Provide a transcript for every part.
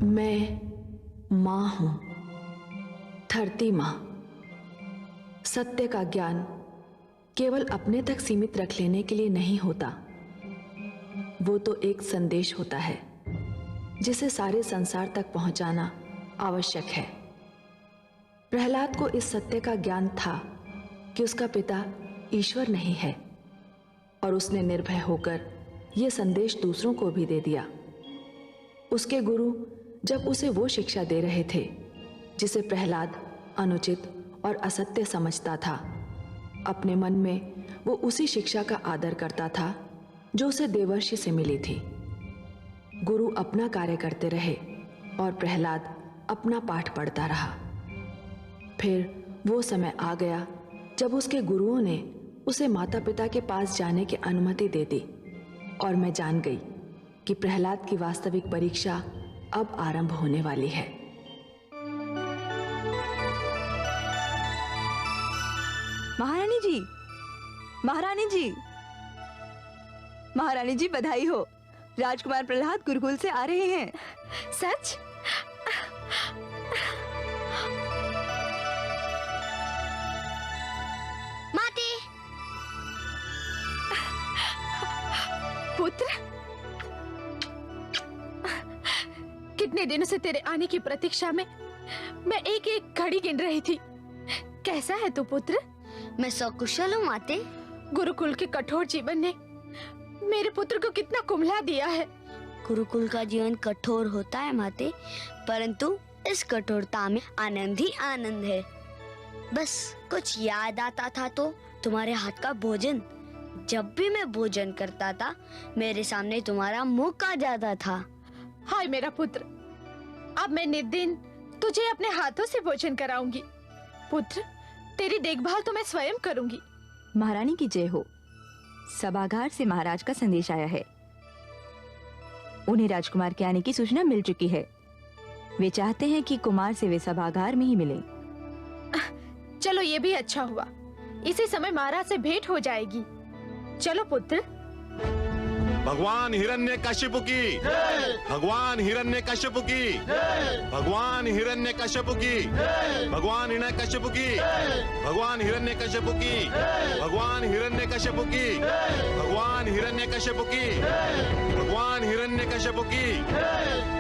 मैं मां हूं, धरती मां। सत्य का ज्ञान केवल अपने तक सीमित रख लेने के लिए नहीं होता, वो तो एक संदेश होता है जिसे सारे संसार तक पहुंचाना आवश्यक है। प्रहलाद को इस सत्य का ज्ञान था कि उसका पिता ईश्वर नहीं है, और उसने निर्भय होकर यह संदेश दूसरों को भी दे दिया। उसके गुरु जब उसे वो शिक्षा दे रहे थे जिसे प्रहलाद अनुचित और असत्य समझता था, अपने मन में वो उसी शिक्षा का आदर करता था जो उसे देवर्षि से मिली थी। गुरु अपना कार्य करते रहे और प्रहलाद अपना पाठ पढ़ता रहा। फिर वो समय आ गया जब उसके गुरुओं ने उसे माता पिता के पास जाने की अनुमति दे दी, और मैं जान गई कि प्रहलाद की वास्तविक परीक्षा अब आरंभ होने वाली है। महारानी जी, महारानी जी, महारानी जी, बधाई हो। राजकुमार प्रहलाद गुरुकुल से आ रहे हैं। सच? माते, पुत्र, कितने दिनों से तेरे आने की प्रतीक्षा में मैं एक एक घड़ी गिन रही थी। कैसा है तू पुत्र? मैं सकुशल हूँ माते। गुरुकुल के कठोर जीवन ने मेरे पुत्र को कितना कुम्हला दिया है। गुरुकुल का जीवन कठोर होता है माते, परंतु इस कठोरता में आनंद ही आनंद है। बस कुछ याद आता था तो तुम्हारे हाथ का भोजन। जब भी मैं भोजन करता था मेरे सामने तुम्हारा मुख आ जाता था। हाय मेरा पुत्र, अब मैं नित्य तुझे अपने हाथों से भोजन कराऊंगी। पुत्र, तेरी देखभाल तो मैं स्वयं करूंगी। महारानी की जय हो। सभागार से महाराज का संदेश आया है। उन्हें राजकुमार के आने की सूचना मिल चुकी है। वे चाहते हैं कि कुमार से वे सभागार में ही मिलें। चलो ये भी अच्छा हुआ, इसी समय महाराज से भेंट हो जाएगी। चलो पुत्र। भगवान हिरण्यकशिपु की, भगवान हिरण्यकशिपु की, भगवान हिरण्यकशिपु की, भगवान हिरण्यकशिपु की, भगवान हिरण्यकशिपु की, भगवान हिरण्यकशिपु की, भगवान हिरण्यकशिपु की, भगवान हिरण्यकशिपु की,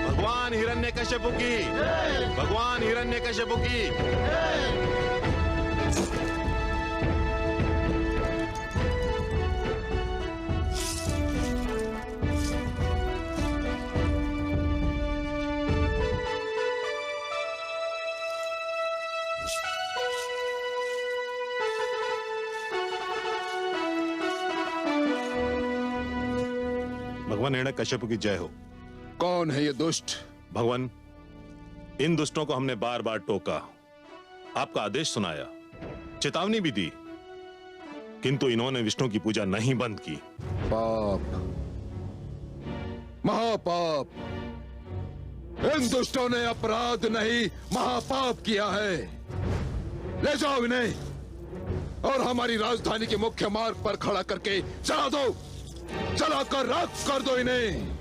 भगवान हिरण्यकशिपु की, भगवान हिरण्यकशिपु की। भगवान हिरण्यकशिपु की जय हो। कौन है ये दुष्ट? भगवान, इन दुष्टों को हमने बार बार टोका, आपका आदेश सुनाया, चेतावनी भी दी, किंतु इन्होंने विष्णु की पूजा नहीं बंद की। पाप, महापाप। इन दुष्टों ने अपराध नहीं महापाप किया है। ले जाओ इन्हें और हमारी राजधानी के मुख्य मार्ग पर खड़ा करके चला दो, चलाकर राख कर दो इन्हें।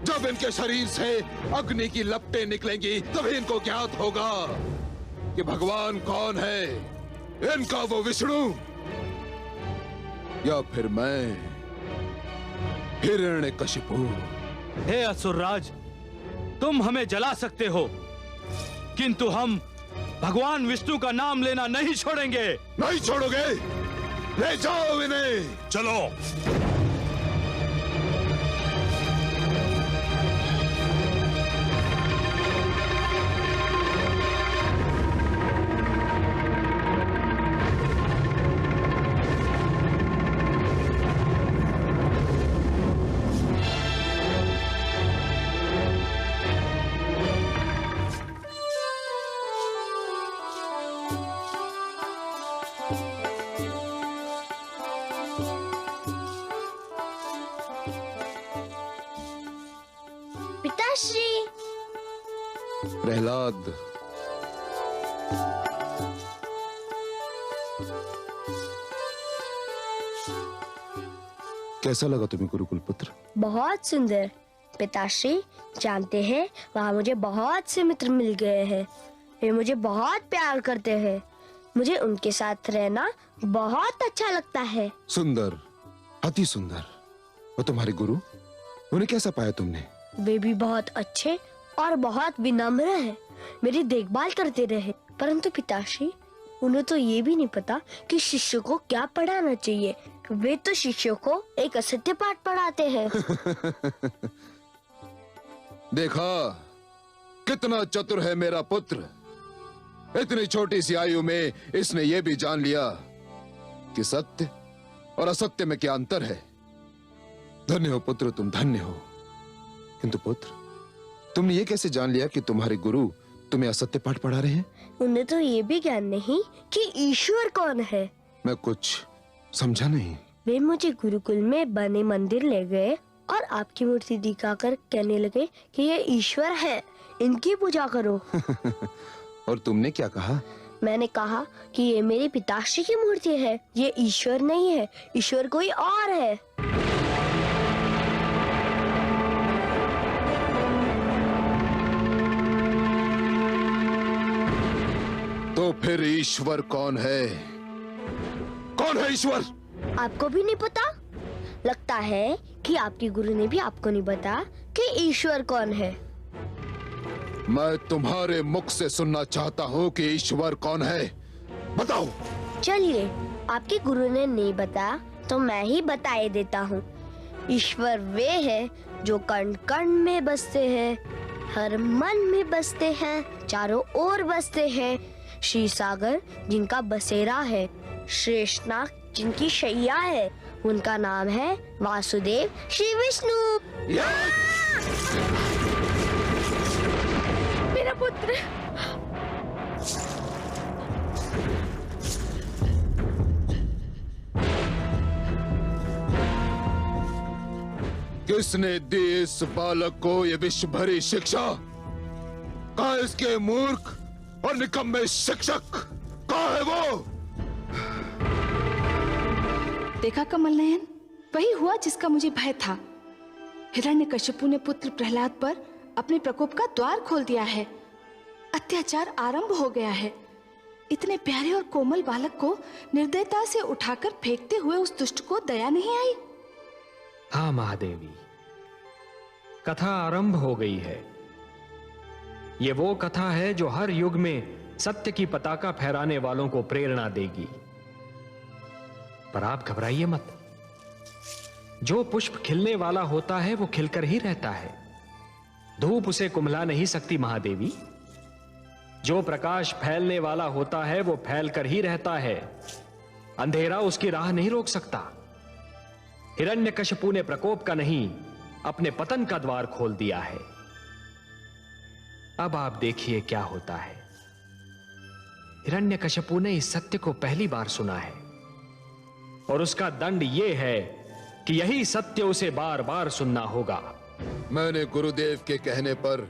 जब इनके शरीर से अग्नि की लपटें निकलेंगी तभी इनको ज्ञात होगा कि भगवान कौन है, इनका वो विष्णु या फिर मैं हिरण्यकशिपु। हे असुरराज, तुम हमें जला सकते हो, किंतु हम भगवान विष्णु का नाम लेना नहीं छोड़ेंगे। नहीं छोड़ोगे? ले जाओ इन्हें। चलो। पिताश्री। प्रहलाद, कैसा लगा तुम्हें गुरुकुल पुत्र? बहुत सुंदर। पिताश्री जानते हैं, वहाँ मुझे बहुत से मित्र मिल गए हैं। वे मुझे बहुत प्यार करते हैं। मुझे उनके साथ रहना बहुत अच्छा लगता है। सुंदर, अति सुंदर। वो तुम्हारे गुरु, उन्हें कैसा पाया तुमने? वे भी बहुत अच्छे और बहुत विनम्र हैं। मेरी देखभाल करते रहे। परंतु पिताश्री, उन्हें तो ये भी नहीं पता कि शिष्य को क्या पढ़ाना चाहिए। वे तो शिष्यों को एक असत्य पाठ पढ़ाते हैं। देखा कितना चतुर है मेरा पुत्र। इतनी छोटी सी आयु में इसने ये भी जान लिया कि सत्य और असत्य में क्या अंतर है। धन्य हो पुत्र, तुम धन्य हो। किंतु पुत्र, तुमने ये कैसे जान लिया कि तुम्हारे गुरु तुम्हें असत्य पाठ पढ़ा रहे हैं? उन्हें तो ये भी ज्ञान नहीं कि ईश्वर कौन है। मैं कुछ समझा नहीं। वे मुझे गुरुकुल में बने मंदिर ले गए और आपकी मूर्ति दिखाकर कहने लगे कि ये ईश्वर है, इनकी पूजा करो। और तुमने क्या कहा? मैंने कहा कि ये मेरे पिताश्री की मूर्ति है, ये ईश्वर नहीं है, ईश्वर कोई और है। तो फिर ईश्वर कौन है? कौन है ईश्वर? आपको भी नहीं पता? लगता है कि आपके गुरु ने भी आपको नहीं बताया कि ईश्वर कौन है। मैं तुम्हारे मुख से सुनना चाहता हूँ कि ईश्वर कौन है। बताओ। चलिए, आपके गुरु ने नहीं बताया तो मैं ही बताए देता हूँ। ईश्वर वे हैं जो कण कण में बसते हैं, हर मन में बसते हैं, चारों ओर बसते हैं। श्री सागर जिनका बसेरा है, शेषनाग जिनकी शैया है, उनका नाम है वासुदेव श्री विष्णु। मेरा पुत्र। किसने दी इस बालक को ये विश्व भरी शिक्षा? कहाँ इसके मूर्ख और निकम्मे शिक्षक? कहाँ है वो? देखा कमल नयन, वही हुआ जिसका मुझे भय था। हिरण्यकशिपु ने पुत्र प्रहलाद पर अपने प्रकोप का द्वार खोल दिया है। अत्याचार आरंभ हो गया है। इतने प्यारे और कोमल बालक को निर्दयता से उठाकर फेंकते हुए उस दुष्ट को दया नहीं आई। हाँ महादेवी, कथा आरंभ हो गई है। ये वो कथा है जो हर युग में सत्य की पताका फहराने वालों को प्रेरणा देगी। पर आप घबराइए मत। जो पुष्प खिलने वाला होता है वो खिलकर ही रहता है। धूप उसे कुम्हला नहीं सकती महादेवी। जो प्रकाश फैलने वाला होता है वो फैलकर ही रहता है। अंधेरा उसकी राह नहीं रोक सकता। हिरण्यकशिपु ने प्रकोप का नहीं, अपने पतन का द्वार खोल दिया है। अब आप देखिए क्या होता है। हिरण्यकशिपु ने इस सत्य को पहली बार सुना है और उसका दंड यह है कि यही सत्य उसे बार बार सुनना होगा। मैंने गुरुदेव के कहने पर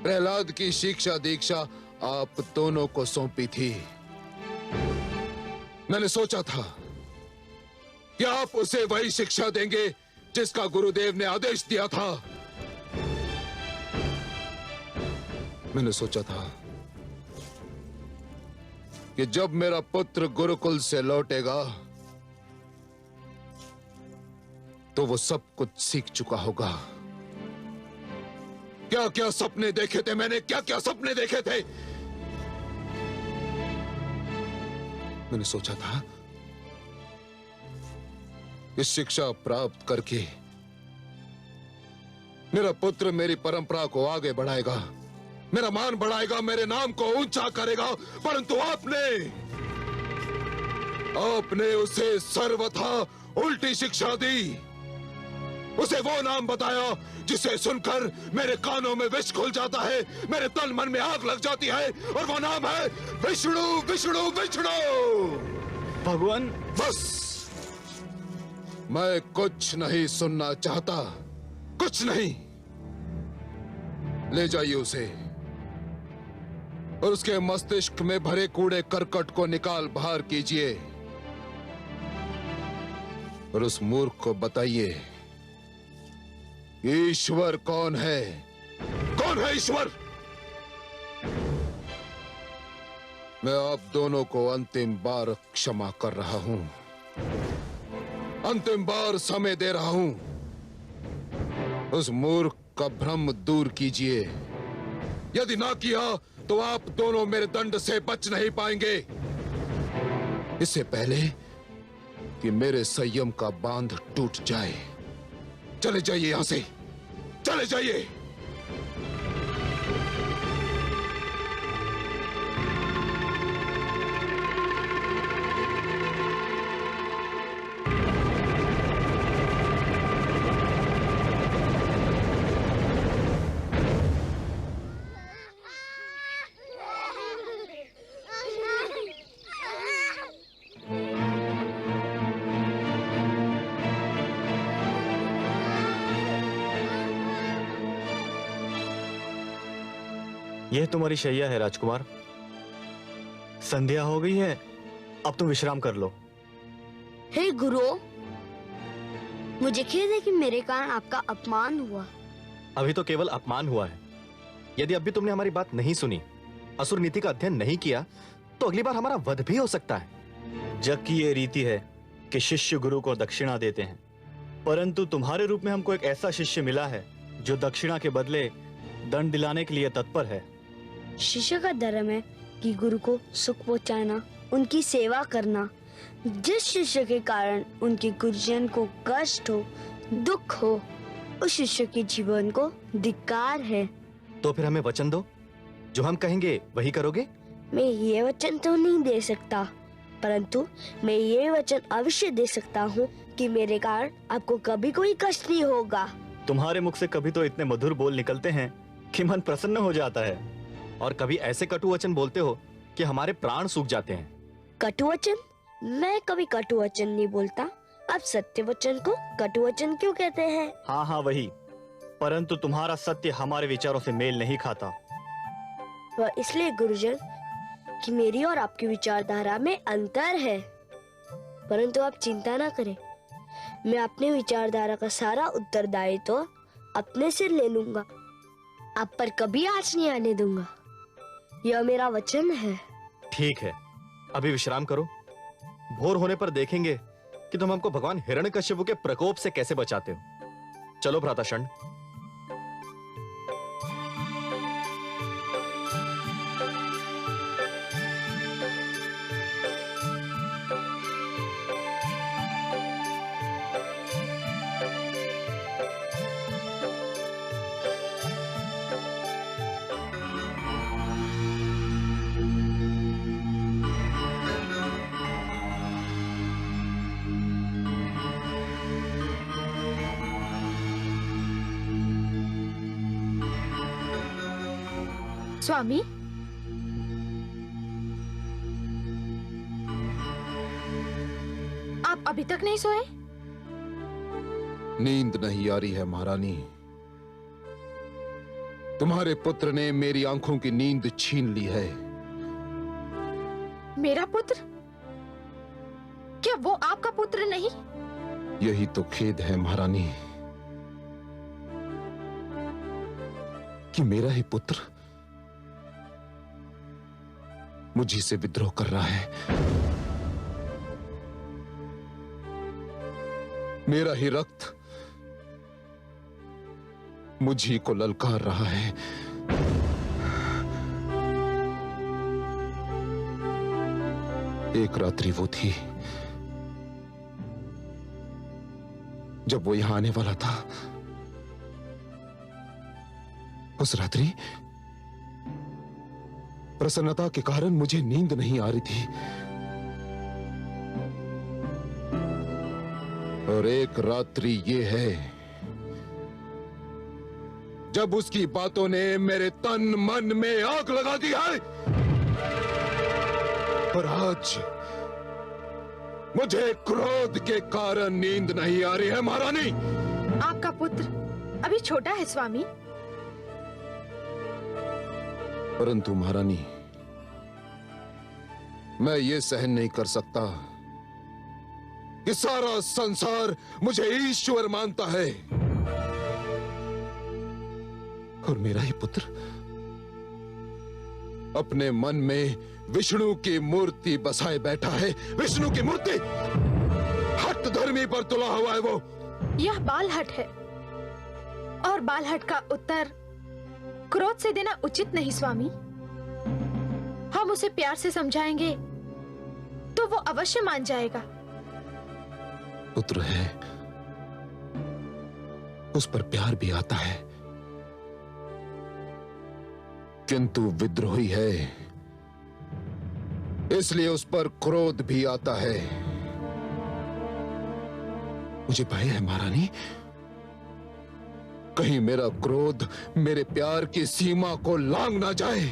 प्रहलाद की शिक्षा दीक्षा आप दोनों को सौंपी थी। मैंने सोचा था कि आप उसे वही शिक्षा देंगे जिसका गुरुदेव ने आदेश दिया था। मैंने सोचा था कि जब मेरा पुत्र गुरुकुल से लौटेगा तो वो सब कुछ सीख चुका होगा। क्या क्या सपने देखे थे मैंने, क्या क्या सपने देखे थे। मैंने सोचा था इस शिक्षा प्राप्त करके मेरा पुत्र मेरी परंपरा को आगे बढ़ाएगा, मेरा मान बढ़ाएगा, मेरे नाम को ऊंचा करेगा। परंतु आपने उसे सर्वथा उल्टी शिक्षा दी। उसे वो नाम बताया जिसे सुनकर मेरे कानों में विष खुल जाता है, मेरे तन मन में आग लग जाती है, और वो नाम है विष्णु विष्णु विष्णु। भगवान, बस मैं कुछ नहीं सुनना चाहता, कुछ नहीं। ले जाइए उसे और उसके मस्तिष्क में भरे कूड़े करकट को निकाल बाहर कीजिए और उस मूर्ख को बताइए ईश्वर कौन है? कौन है ईश्वर? मैं आप दोनों को अंतिम बार क्षमा कर रहा हूं, अंतिम बार समय दे रहा हूं। उस मूर्ख का भ्रम दूर कीजिए। यदि ना किया तो आप दोनों मेरे दंड से बच नहीं पाएंगे। इससे पहले कि मेरे संयम का बांध टूट जाए, चले जाइए यहां से, चले जाइए। यह तुम्हारी शैया है राजकुमार। संध्या हो गई है, अब तुम विश्राम कर लो। हे गुरु, मुझे खेद है कि मेरे कारण आपका अपमान हुआ। अभी तो केवल अपमान हुआ है। यदि अब भी तुमने हमारी बात नहीं सुनी, असुर नीति का अध्ययन नहीं किया, तो अगली बार हमारा वध भी हो सकता है। जग की ये रीति है कि शिष्य गुरु को दक्षिणा देते हैं, परंतु तुम्हारे रूप में हमको एक ऐसा शिष्य मिला है जो दक्षिणा के बदले दंड दिलाने के लिए तत्पर है। शिष्य का धर्म है कि गुरु को सुख पहुंचाना, उनकी सेवा करना। जिस शिष्य के कारण उनके गुरुजन को कष्ट हो, दुख हो, उस शिष्य के जीवन को धिक्कार है। तो फिर हमें वचन दो, जो हम कहेंगे वही करोगे। मैं ये वचन तो नहीं दे सकता, परंतु मैं ये वचन अवश्य दे सकता हूँ कि मेरे कारण आपको कभी कोई कष्ट नहीं होगा। तुम्हारे मुख से कभी तो इतने मधुर बोल निकलते हैं कि मन प्रसन्न हो जाता है, और कभी ऐसे कटु वचन बोलते हो कि हमारे प्राण सूख जाते हैं। कटु वचन? मैं कभी कटु वचन नहीं बोलता। आप सत्य वचन को कटु वचन क्यों कहते हैं? हाँ हाँ वही, परंतु तुम्हारा सत्य हमारे विचारों से मेल नहीं खाता। वह इसलिए गुरुजन कि मेरी और आपकी विचारधारा में अंतर है। परंतु आप चिंता ना करें, मैं अपने विचारधारा का सारा उत्तरदायित्व तो अपने सिर ले लूंगा। आप पर कभी आँच नहीं आने दूंगा, यह मेरा वचन है। ठीक है, अभी विश्राम करो। भोर होने पर देखेंगे कि तुम हमको भगवान हिरण्यकश्यप के प्रकोप से कैसे बचाते हो। चलो भ्राताशंड। स्वामी, आप अभी तक नहीं सोए? नींद नहीं आ रही है महारानी। तुम्हारे पुत्र ने मेरी आंखों की नींद छीन ली है। मेरा पुत्र? क्या वो आपका पुत्र नहीं? यही तो खेद है महारानी कि मेरा ही पुत्र मुझी से विद्रोह कर रहा है। मेरा ही रक्त मुझी को ललकार रहा है। एक रात्रि वो थी जब वो यहां आने वाला था। उस रात्रि प्रसन्नता के कारण मुझे नींद नहीं आ रही थी, और एक रात्रि ये है जब उसकी बातों ने मेरे तन मन में आग लगा दी है। और आज मुझे क्रोध के कारण नींद नहीं आ रही है महारानी। आपका पुत्र अभी छोटा है स्वामी। परंतु महारानी, मैं ये सहन नहीं कर सकता कि सारा संसार मुझे ईश्वर मानता है। और मेरा ही पुत्र अपने मन में विष्णु की मूर्ति बसाए बैठा है। विष्णु की मूर्ति हट धर्मी पर तुला हुआ है वो। यह बालहट है और बालहट का उत्तर क्रोध से देना उचित नहीं स्वामी। हम उसे प्यार से समझाएंगे तो वो अवश्य मान जाएगा। पुत्र है, उस पर प्यार भी आता है, किंतु विद्रोही है, इसलिए उस पर क्रोध भी आता है। मुझे भय है महारानी, कहीं मेरा क्रोध मेरे प्यार की सीमा को लांघ ना जाए।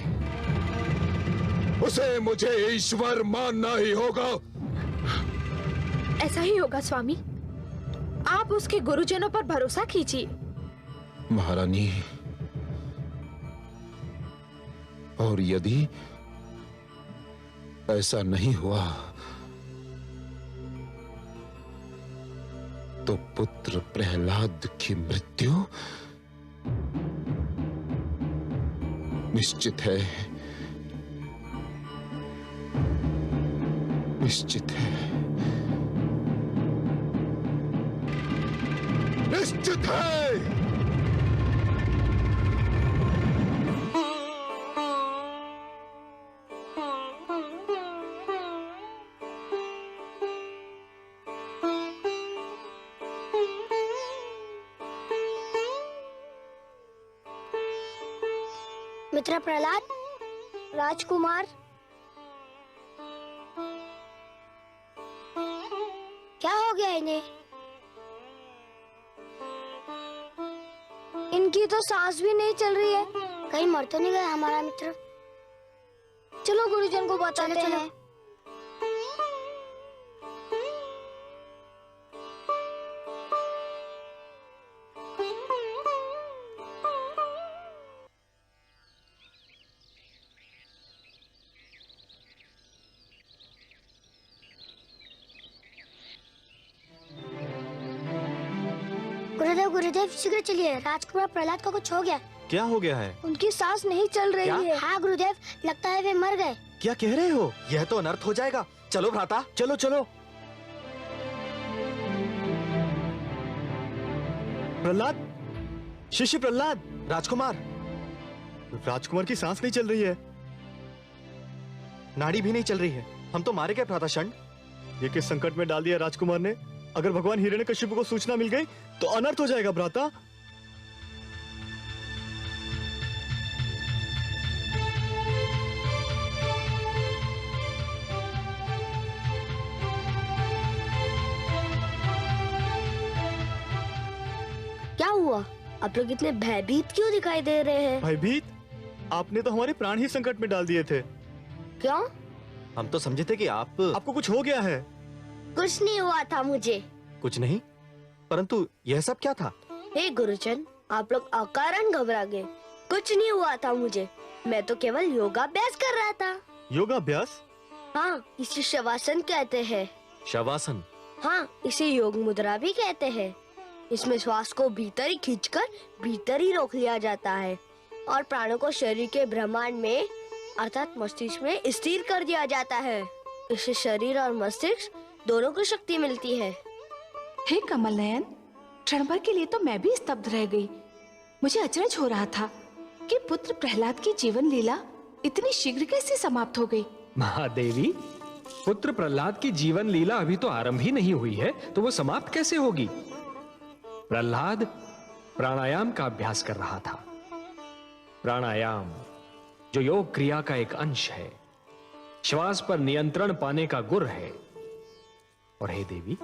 उसे मुझे ईश्वर मानना ही होगा। ऐसा ही होगा स्वामी। आप उसके गुरुजनों पर भरोसा कीजिए। महारानी, और यदि ऐसा नहीं हुआ तो पुत्र प्रहलाद की मृत्यु निश्चित है, निश्चित है, निश्चित है। मित्र प्रहलाद, राजकुमार, क्या हो गया इन्हें? इनकी तो सांस भी नहीं चल रही है। कहीं मर तो नहीं गया हमारा मित्र? चलो गुरुजन को बताते हैं। गुरुदेव, गुरुदेव शीघ्र चलिए, राजकुमार प्रहलाद को कुछ हो गया। क्या हो गया है? उनकी सांस नहीं चल रही है। हाँ गुरुदेव, लगता है वे मर गए। क्या कह रहे हो? यह तो अनर्थ हो जाएगा। चलो भ्राता, चलो चलो। प्रहलाद, शिष्य प्रहलाद, राजकुमार, राजकुमार की सांस नहीं चल रही है, नाड़ी भी नहीं चल रही है। हम तो मारे गए भ्राता षंड। ये किस संकट में डाल दिया राजकुमार ने? अगर भगवान हिरण्यकशिपु को सूचना मिल गई तो अनर्थ हो जाएगा भ्राता। क्या हुआ? आप लोग इतने भयभीत क्यों दिखाई दे रहे हैं? भयभीत? आपने तो हमारे प्राण ही संकट में डाल दिए थे। क्यों? हम तो समझे थे कि आपको कुछ हो गया है। कुछ नहीं हुआ था मुझे। कुछ नहीं? परंतु यह सब क्या था? हे गुरुजन, आप लोग अकारण घबरा गए। कुछ नहीं हुआ था मुझे, मैं तो केवल योगाभ्यास कर रहा था। योगाभ्यास? हाँ, इसे शवासन कहते हैं। शवासन? हाँ, इसे योग मुद्रा भी कहते हैं। इसमें श्वास को भीतर ही खींचकर भीतर ही रोक लिया जाता है और प्राणों को शरीर के ब्रह्मांड में अर्थात मस्तिष्क में स्थिर कर दिया जाता है। इससे शरीर और मस्तिष्क दोनों को शक्ति मिलती है। हे कमल नयन, क्षण भर के लिए तो मैं भी स्तब्ध रह गई। मुझे अचरज हो रहा था कि पुत्र प्रहलाद की जीवन लीला इतनी शीघ्र कैसे समाप्त हो गई। महादेवी, पुत्र प्रहलाद की जीवन लीला अभी तो आरंभ ही नहीं हुई है, तो वो समाप्त कैसे होगी? प्रहलाद प्राणायाम का अभ्यास कर रहा था। प्राणायाम जो योग क्रिया का एक अंश है, श्वास पर नियंत्रण पाने का गुर है। और हे देवी,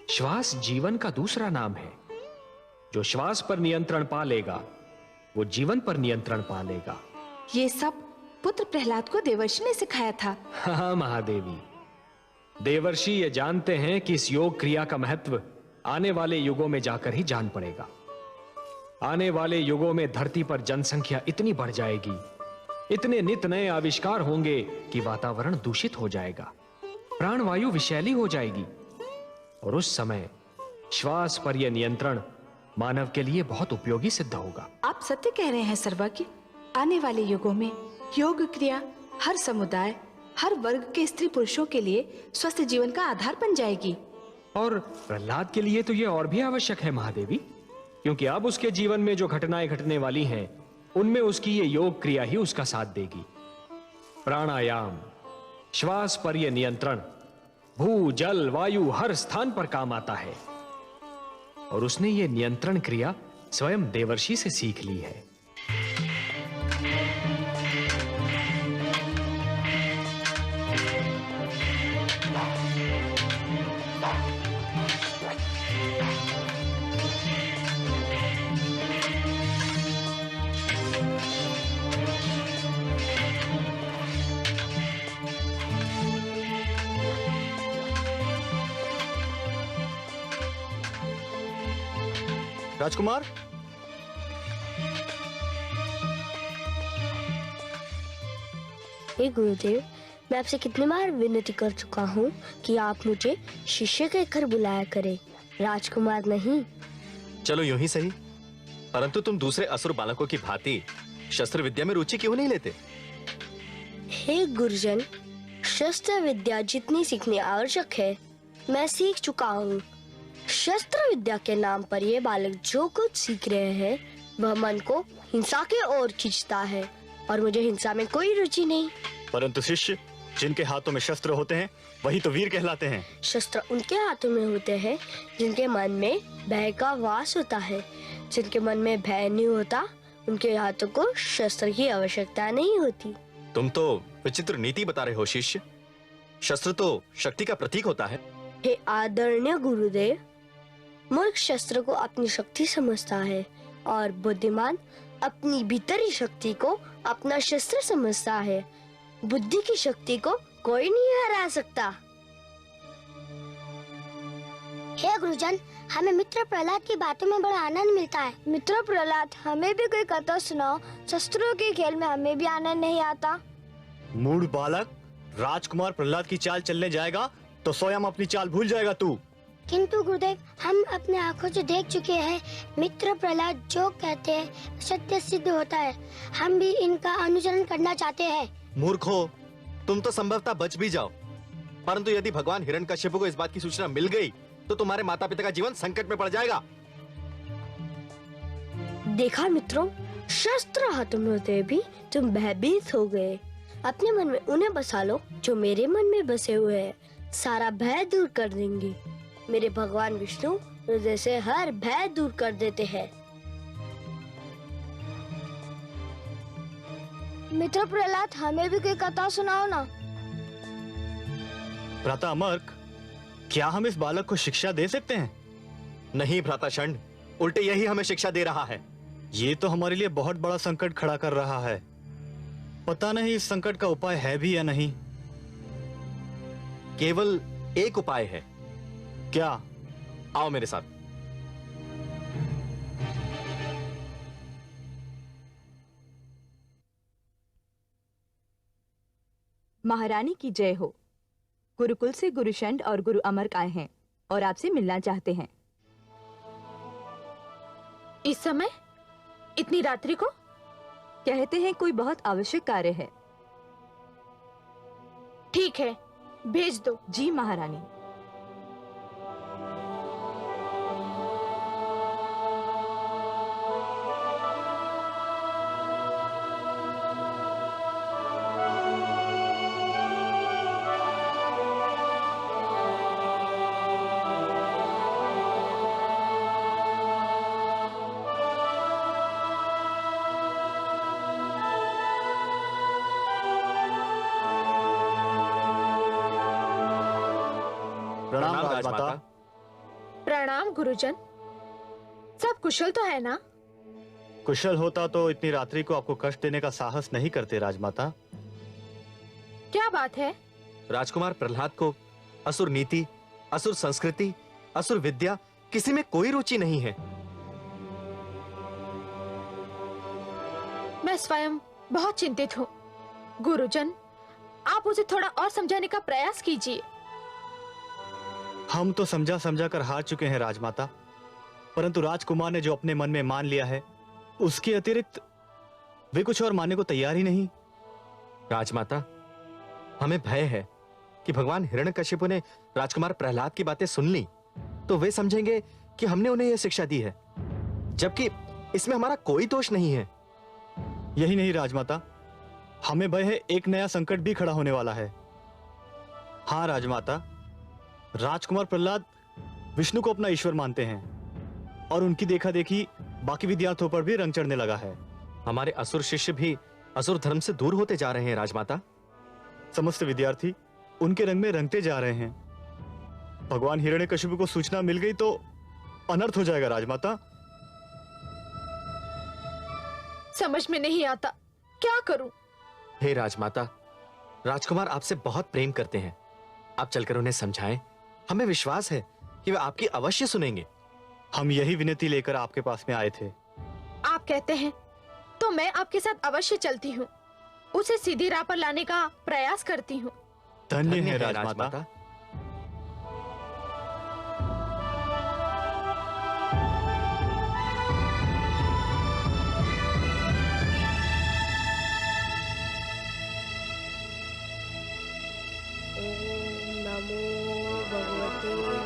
श्वास जीवन का दूसरा नाम है। जो श्वास पर नियंत्रण पा लेगा वो जीवन पर नियंत्रण पा लेगा। ये सब पुत्र प्रहलाद को देवर्षि ने सिखाया था। हाँ महादेवी, देवर्षि ये जानते हैं कि इस योग क्रिया का महत्व आने वाले युगों में जाकर ही जान पड़ेगा। आने वाले युगों में धरती पर जनसंख्या इतनी बढ़ जाएगी, इतने नित नए आविष्कार होंगे कि वातावरण दूषित हो जाएगा, प्राणवायु विषैली हो जाएगी। और उस समय श्वास पर यह नियंत्रण मानव के लिए बहुत उपयोगी सिद्ध होगा। आप सत्य कह रहे हैं सर्वज्ञ। आने वाले युगों में योग क्रिया हर समुदाय, हर वर्ग के स्त्री पुरुषों के लिए स्वस्थ जीवन का आधार बन जाएगी। और प्रहलाद के लिए तो ये और भी आवश्यक है महादेवी, क्योंकि अब उसके जीवन में जो घटनाएं घटने वाली हैं, उनमें उसकी ये योग क्रिया ही उसका साथ देगी। प्राणायाम, श्वास पर यह नियंत्रण भू जल वायु हर स्थान पर काम आता है, और उसने ये नियंत्रण क्रिया स्वयं देवर्षि से सीख ली है। राजकुमार, हे गुरुदेव, मैं आपसे कितनी बार विनती कर चुका हूँ कि आप मुझे शिष्य के घर बुलाया करें, राजकुमार नहीं। चलो यूं ही सही, परंतु तुम दूसरे असुर बालकों की भांति शस्त्र विद्या में रुचि क्यों नहीं लेते? हे गुरुजन, शस्त्र विद्या जितनी सीखनी आवश्यक है मैं सीख चुका हूँ। शस्त्र विद्या के नाम पर ये बालक जो कुछ सीख रहे हैं वह मन को हिंसा के ओर खींचता है, और मुझे हिंसा में कोई रुचि नहीं। परंतु शिष्य जिनके हाथों में शस्त्र होते हैं वही तो वीर कहलाते हैं। शस्त्र उनके हाथों में होते हैं जिनके मन में भय का वास होता है। जिनके मन में भय नहीं होता उनके हाथों को शस्त्र की आवश्यकता नहीं होती। तुम तो विचित्र नीति बता रहे हो शिष्य। शस्त्र तो शक्ति का प्रतीक होता है। हे आदरणीय गुरुदेव, मूर्ख शस्त्र को अपनी शक्ति समझता है और बुद्धिमान अपनी भीतरी शक्ति को अपना शस्त्र समझता है। बुद्धि की शक्ति को कोई नहीं हरा सकता। हे गुरुजन, हमें मित्र प्रहलाद की बातों में बड़ा आनंद मिलता है। मित्र प्रहलाद, हमें भी कोई कथा सुनाओ। शस्त्रों के खेल में हमें भी आनंद नहीं आता। मूढ़ बालक, राजकुमार प्रहलाद की चाल चलने जाएगा तो स्वयं अपनी चाल भूल जाएगा तू। किंतु गुरुदेव, हम अपने आंखों से देख चुके हैं मित्र प्रहलाद जो कहते हैं सत्य सिद्ध होता है। हम भी इनका अनुसरण करना चाहते हैं। मूर्खो, तुम तो संभवतः बच भी जाओ, परंतु यदि भगवान हिरण्यकश्यप को इस बात की सूचना मिल गई तो तुम्हारे माता पिता का जीवन संकट में पड़ जाएगा। देखा मित्रों, शस्त्र हाथ में होते भी तुम भयभीत हो गए। अपने मन में उन्हें बसा लो जो मेरे मन में बसे हुए हैं, सारा भय दूर कर देंगे। मेरे भगवान विष्णु हृदय से हर भय दूर कर देते हैं। मित्र प्रहलाद, हमें भी कोई कथा सुनाओ ना। भ्राता अमर्क, क्या हम इस बालक को शिक्षा दे सकते हैं? नहीं भ्राता षंड, उल्टे यही हमें शिक्षा दे रहा है। ये तो हमारे लिए बहुत बड़ा संकट खड़ा कर रहा है। पता नहीं इस संकट का उपाय है भी या नहीं। केवल एक उपाय है। क्या? आओ मेरे साथ। महारानी की जय हो। गुरुकुल से गुरु षंड और गुरु अमर्क आए हैं और आपसे मिलना चाहते हैं। इस समय इतनी रात्रि को? कहते हैं कोई बहुत आवश्यक कार्य है। ठीक है, भेज दो। जी महारानी। प्रणाम राजमाता। प्रणाम गुरुजन। सब कुशल तो है ना? कुशल होता तो इतनी रात्रि को आपको कष्ट देने का साहस नहीं करते राजमाता। क्या बात है? राजकुमार प्रहलाद को असुर नीति, असुर संस्कृति, असुर विद्या किसी में कोई रुचि नहीं है। मैं स्वयं बहुत चिंतित हूँ। गुरुजन, आप उसे थोड़ा और समझाने का प्रयास कीजिए। हम तो समझा समझा कर हार चुके हैं राजमाता, परंतु राजकुमार ने जो अपने मन में मान लिया है, उसके अतिरिक्त वे कुछ और मानने को तैयार ही नहीं। राजमाता, हमें भय है कि भगवान हिरण्यकशिपु ने राजकुमार प्रहलाद की बातें सुन ली तो वे समझेंगे कि हमने उन्हें यह शिक्षा दी है, जबकि इसमें हमारा कोई दोष नहीं है। यही नहीं राजमाता, हमें भय है एक नया संकट भी खड़ा होने वाला है। हाँ राजमाता, राजकुमार प्रहलाद विष्णु को अपना ईश्वर मानते हैं और उनकी देखा देखी बाकी विद्यार्थियों पर भी रंग चढ़ने लगा है। हमारे असुर शिष्य भी असुर धर्म से दूर होते जा रहे हैं राजमाता। समस्त विद्यार्थी उनके रंग में रंगते जा रहे हैं। भगवान हिरण्यकशिपु को सूचना मिल गई तो अनर्थ हो जाएगा राजमाता। समझ में नहीं आता, क्या करूं? हे राजमाता, राजकुमार आपसे बहुत प्रेम करते हैं। आप चलकर उन्हें समझाएं। हमें विश्वास है कि वे आपकी अवश्य सुनेंगे। हम यही विनती लेकर आपके पास में आए थे। आप कहते हैं तो मैं आपके साथ अवश्य चलती हूँ, उसे सीधी राह पर लाने का प्रयास करती हूँ। धन्य है राजमाता।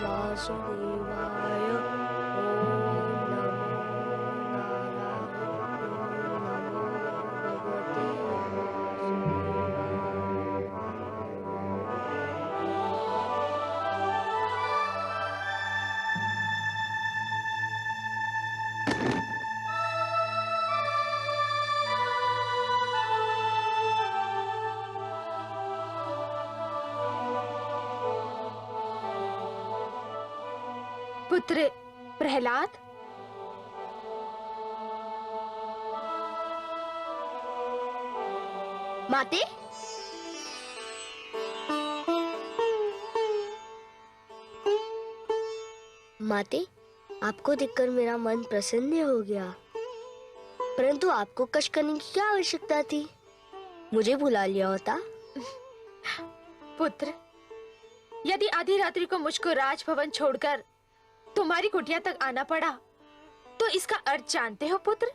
वासुदेवाय। पुत्र प्रहलाद, माते, माते, आपको देखकर मेरा मन प्रसन्न हो गया, परंतु आपको कष्ट करने की क्या आवश्यकता थी? मुझे बुला लिया होता। पुत्र, यदि आधी रात्रि को मुझको राजभवन छोड़कर तुम्हारी कुटिया तक आना पड़ा तो इसका अर्थ जानते हो पुत्र?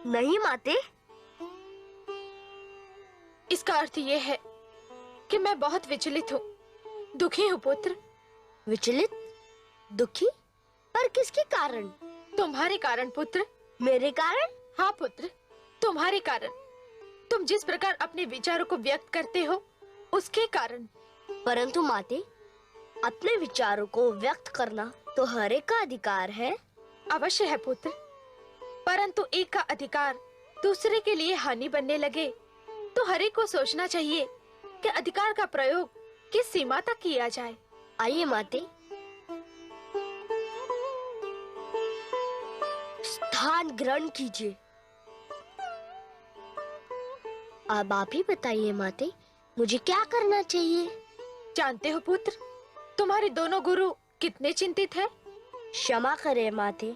नहीं माते। इसका अर्थ ये है कि मैं बहुत विचलित हूँ, दुखी हूँ पुत्र। विचलित? दुखी? पर किसके कारण? तुम्हारे कारण पुत्र। मेरे कारण? हाँ पुत्र, तुम्हारे कारण। तुम जिस प्रकार अपने विचारों को व्यक्त करते हो उसके कारण। परंतु माते, अपने विचारों को व्यक्त करना तो हर एक का अधिकार है। अवश्य है पुत्र, परंतु एक का अधिकार दूसरे के लिए हानि बनने लगे तो हर एक को सोचना चाहिए कि अधिकार का प्रयोग किस सीमा तक किया जाए। आइए माते, स्थान ग्रहण कीजिए। अब आप ही बताइए माते, मुझे क्या करना चाहिए? जानते हो पुत्र, तुम्हारे दोनों गुरु कितने चिंतित हैं? क्षमा करें माते,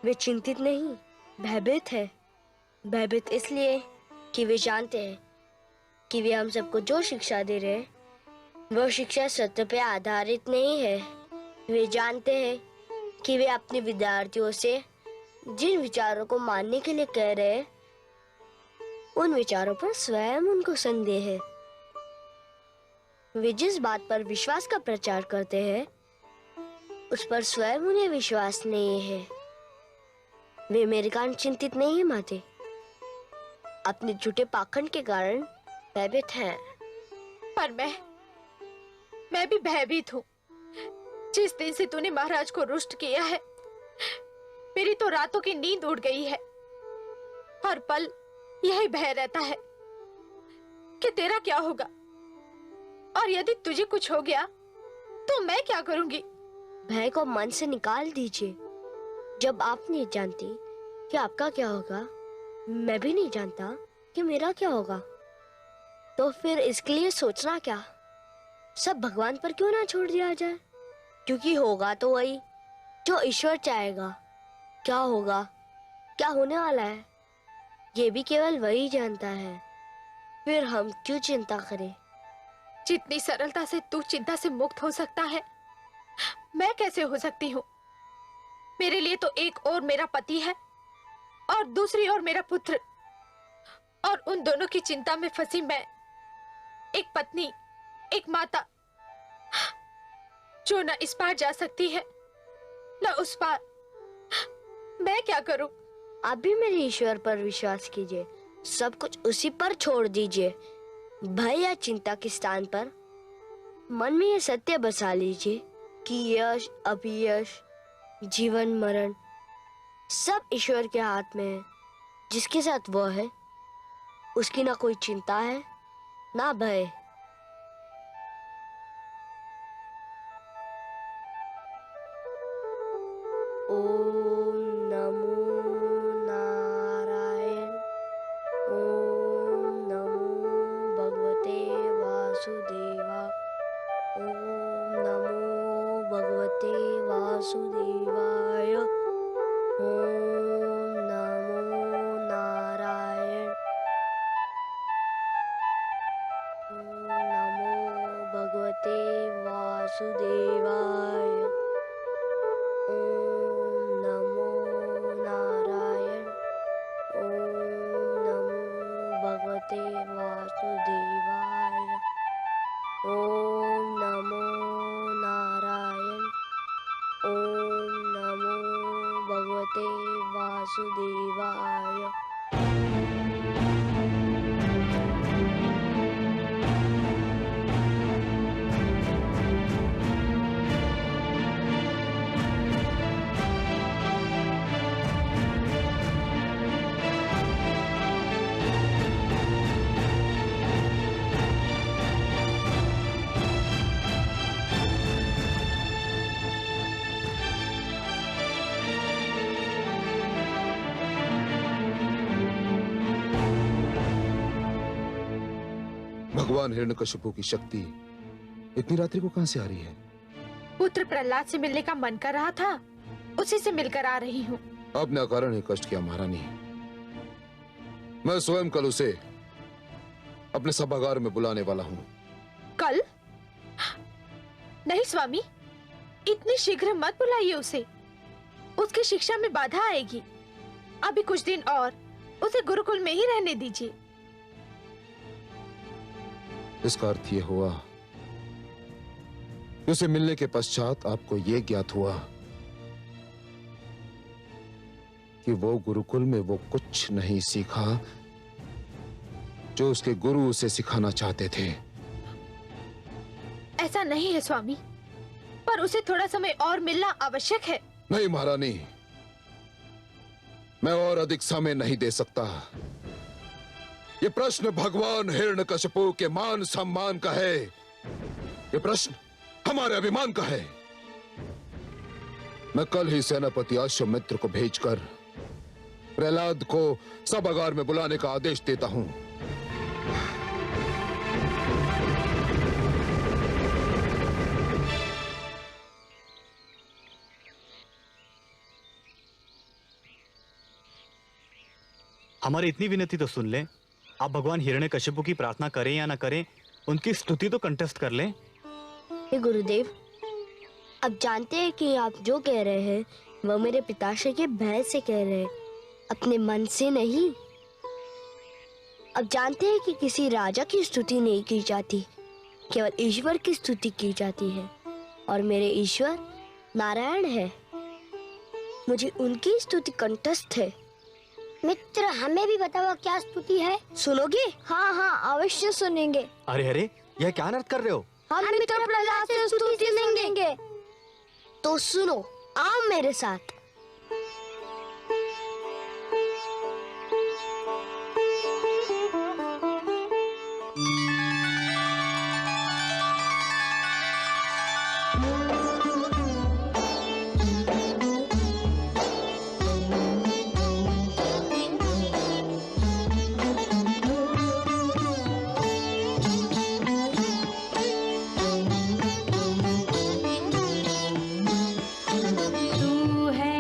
वे चिंतित नहीं, भयभीत है। भयभीत इसलिए कि वे जानते हैं कि वे हम सबको जो शिक्षा दे रहे हैं वो शिक्षा सत्य पे आधारित नहीं है। वे जानते हैं कि वे अपने विद्यार्थियों से जिन विचारों को मानने के लिए कह रहे हैं उन विचारों पर स्वयं उनको संदेह है। वे जिस बात पर विश्वास का प्रचार करते हैं उस पर स्वयं उन्हें विश्वास नहीं है। वे मेरे कारण चिंतित नहीं है माते, अपने झूठे पाखंड के कारण भयभीत हैं। पर मैं भी भयभीत हूँ। जिस दिन से तूने महाराज को रुष्ट किया है मेरी तो रातों की नींद उड़ गई है। हर पल यही भय रहता है कि तेरा क्या होगा, और यदि तुझे कुछ हो गया तो मैं क्या करूंगी? भय को मन से निकाल दीजिए। जब आप नहीं जानती कि आपका क्या होगा, मैं भी नहीं जानता कि मेरा क्या होगा, तो फिर इसके लिए सोचना क्या? सब भगवान पर क्यों ना छोड़ दिया जाए? क्योंकि होगा तो वही जो ईश्वर चाहेगा। क्या होगा, क्या होने वाला है, ये भी केवल वही जानता है। फिर हम क्यों चिंता करें? जितनी सरलता से तू चिंता से मुक्त हो सकता है, मैं कैसे हो सकती हूँ? मेरे लिए तो एक और मेरा पति है और दूसरी ओर मेरा पुत्र, और उन दोनों की चिंता में फंसी मैं, एक पत्नी, एक माता, जो न इस पार जा सकती है न उस पार। मैं क्या करूं? आप भी मेरे ईश्वर पर विश्वास कीजिए, सब कुछ उसी पर छोड़ दीजिए। भय या चिंता के स्थान पर मन में ये सत्य बसा लीजिए कि यश अपयश, जीवन मरण सब ईश्वर के हाथ में है। जिसके साथ वो है उसकी ना कोई चिंता है ना भय। ओम नमो नारायण। ओम नमो भगवते वासुदेवा। ओम नमो भगवते वासुदेवाय। ओम नमो नारायण। ओम नमो भगवते वासुदेवाय। ओम नमो नारायण। ओम नमो भगवते वासुदेवाय। ओम नमो नारायण। ओम नमो भगवते वासुदेवाय। भगवान हिरण्यकशिपु की शक्ति इतनी रात्रि को कहां से आ रही है? पुत्र प्रहलाद से मिलने का मन कर रहा था, उसी से मिलकर आ रही हूँ। आपने अकारण ही कष्ट किया महारानी। मैं स्वयं कल उसे अपने सभागार में बुलाने वाला हूँ। कल? नहीं स्वामी, इतनी शीघ्र मत बुलाइए उसे। उसकी शिक्षा में बाधा आएगी। अभी कुछ दिन और उसे गुरुकुल में ही रहने दीजिए। इसका अर्थ यह हुआ कि उसे मिलने के पश्चात आपको यह ज्ञात हुआ कि वो गुरुकुल में वो कुछ नहीं सीखा जो उसके गुरु उसे सिखाना चाहते थे। ऐसा नहीं है स्वामी, पर उसे थोड़ा समय और मिलना आवश्यक है। नहीं महारानी, मैं और अधिक समय नहीं दे सकता। ये प्रश्न भगवान हिरण्यकशिपु के मान सम्मान का है। ये प्रश्न हमारे अभिमान का है। मैं कल ही सेनापति अश्वमित्र को भेजकर प्रहलाद को सभागार में बुलाने का आदेश देता हूं। हमारी इतनी विनती तो सुन लें। आप भगवान हिरण्यकशिपु की प्रार्थना करें या ना करें, उनकी स्तुति तो कंटेस्ट कर लें। हे गुरुदेव, अब जानते हैं कि आप जो कह रहे हैं वह मेरे पिताश्री के भय से कह रहे हैं, अपने मन से नहीं। अब जानते हैं कि किसी राजा की स्तुति नहीं की जाती, केवल ईश्वर की स्तुति की जाती है, और मेरे ईश्वर नारायण है। मुझे उनकी स्तुति कंठस्थ है। मित्र, हमें भी बताओ क्या स्तुति है? सुनोगे? हाँ हाँ, अवश्य सुनेंगे। अरे अरे, यह क्या अनर्थ कर रहे हो? हम मित्र प्रहलाद से स्तुति सुनेंगे। तो सुनो, आओ मेरे साथ। तू है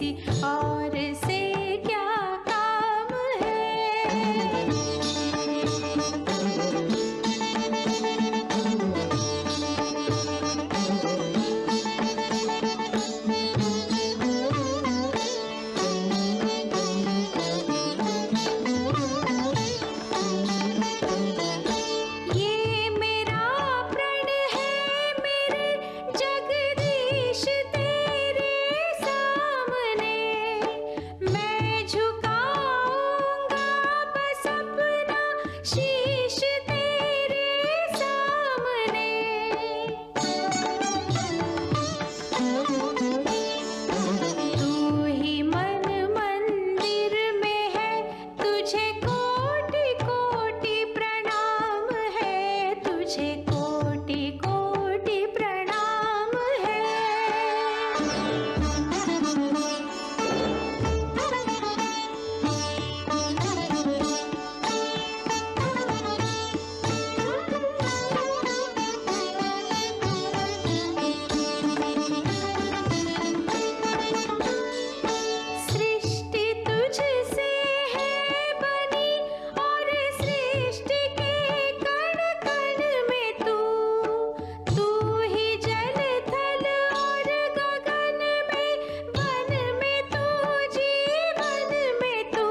किसी और से क्या काम है। ये मेरा प्रण है मेरे जगदीश तेरे सामने, मैं झुकाऊंगा बस अपना शीश तेरे सामने। तू ही मन मंदिर में है, तुझे कोटि कोटि प्रणाम है, तुझे कोटि कोटि प्रणाम है। सृष्टि तुझसे है बनी और सृष्टि के कण कण में तू ही जल थल और गगन में, वन में तू, जीवन में तू।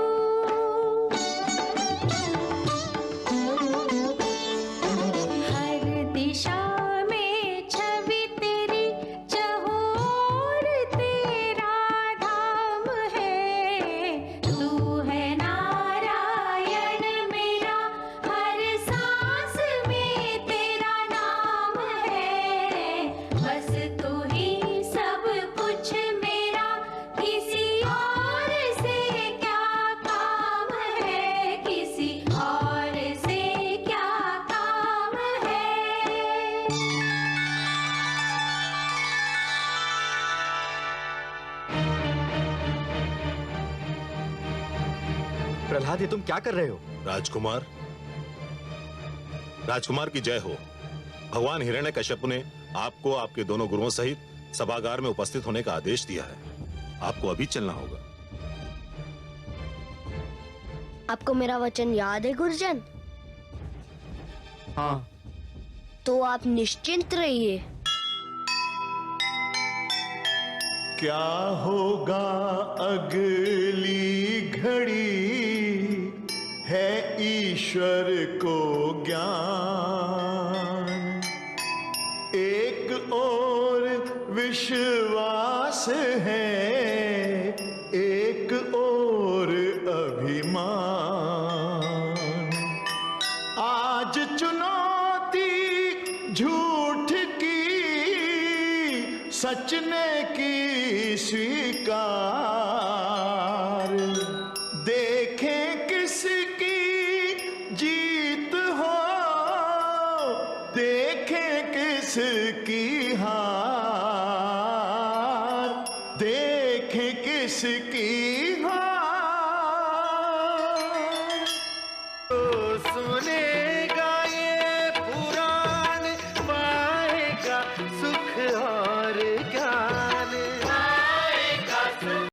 हर दिशा में छवि तेरी, चहुओर तेरा धाम है। तू है नारायण मेरा, हर सांस में तेरा नाम है। बस तू ही सब कुछ मेरा, किसी और से क्या काम है, किसी और से क्या काम है। प्रहलाद, ये तुम क्या कर रहे हो? राजकुमार, राजकुमार की जय हो। भगवान हिरण्यकश्यप ने आपको आपके दोनों गुरुओं सहित सभागार में उपस्थित होने का आदेश दिया है। आपको अभी चलना होगा। आपको मेरा वचन याद है गुरुजन? हाँ। तो आप निश्चिंत रहिए। क्या होगा अगली घड़ी है ईश्वर को ज्ञान। एक और विश्वास है, एक और अभिमान। आज चुनौती झूठ की, सच ने की स्वीकार। देखें किसकी जीत हो, देखें किसकी हार, देखें किसकी हार।